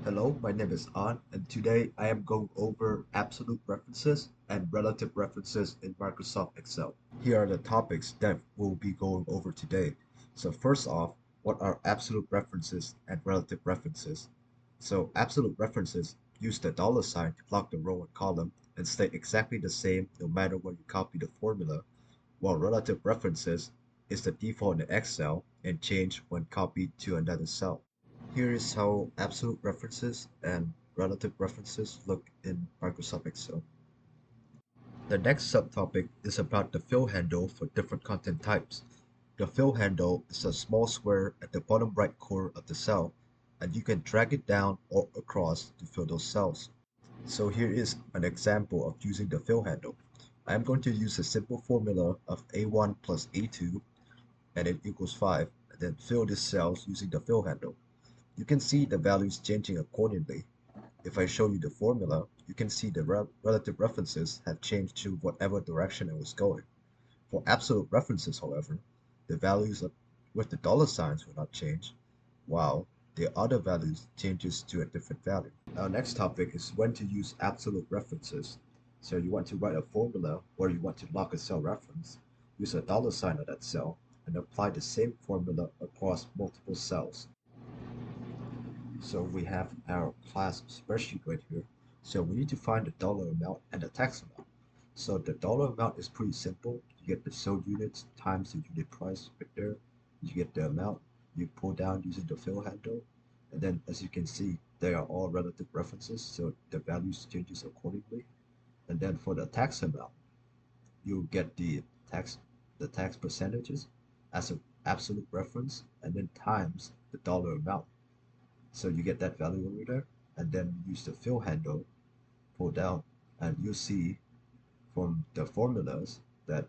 Hello, my name is An, and today I am going over absolute references and relative references in Microsoft Excel. Here are the topics that we'll be going over today. So first off, what are absolute references and relative references? So absolute references use the dollar sign to block the row and column and stay exactly the same no matter where you copy the formula, while relative references is the default in Excel and change when copied to another cell. Here is how absolute references and relative references look in Microsoft Excel. The next subtopic is about the fill handle for different content types. The fill handle is a small square at the bottom right corner of the cell, and you can drag it down or across to fill those cells. So here is an example of using the fill handle. I am going to use a simple formula of A1 plus A2 and it equals 5, and then fill these cells using the fill handle. You can see the values changing accordingly. If I show you the formula, you can see the relative references have changed to whatever direction it was going. For absolute references, however, the values with the dollar signs will not change, while the other values changes to a different value. Our next topic is when to use absolute references. So you want to write a formula or you want to lock a cell reference, use a dollar sign on that cell, and apply the same formula across multiple cells. So we have our class spreadsheet right here. So we need to find the dollar amount and the tax amount. So the dollar amount is pretty simple. You get the sold units times the unit price right there. You get the amount. You pull down using the fill handle. And then as you can see, they are all relative references, so the values changes accordingly. And then for the tax amount, you get tax the tax percentages as an absolute reference and then times the dollar amount. So you get that value over there, and then use the fill handle, pull down, and you see from the formulas that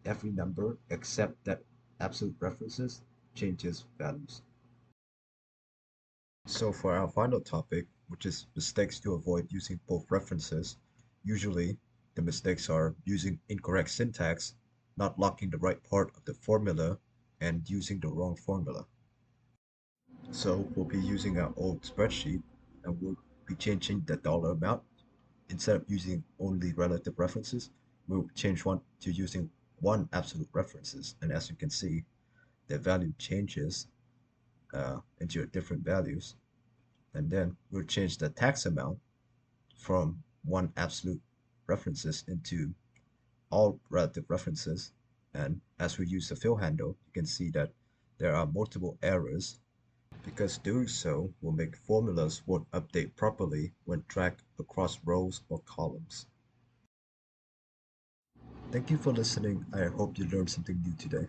every number except that absolute references changes values. So for our final topic, which is mistakes to avoid using both references, usually the mistakes are using incorrect syntax, not locking the right part of the formula, and using the wrong formula. So we'll be using our old spreadsheet and we'll be changing the dollar amount. Instead of using only relative references, we'll change one to using one absolute references. And as you can see, the value changes into different values. And then we'll change the tax amount from one absolute references into all relative references. And as we use the fill handle, you can see that there are multiple errors because doing so will make formulas won't update properly when dragged across rows or columns. Thank you for listening. I hope you learned something new today.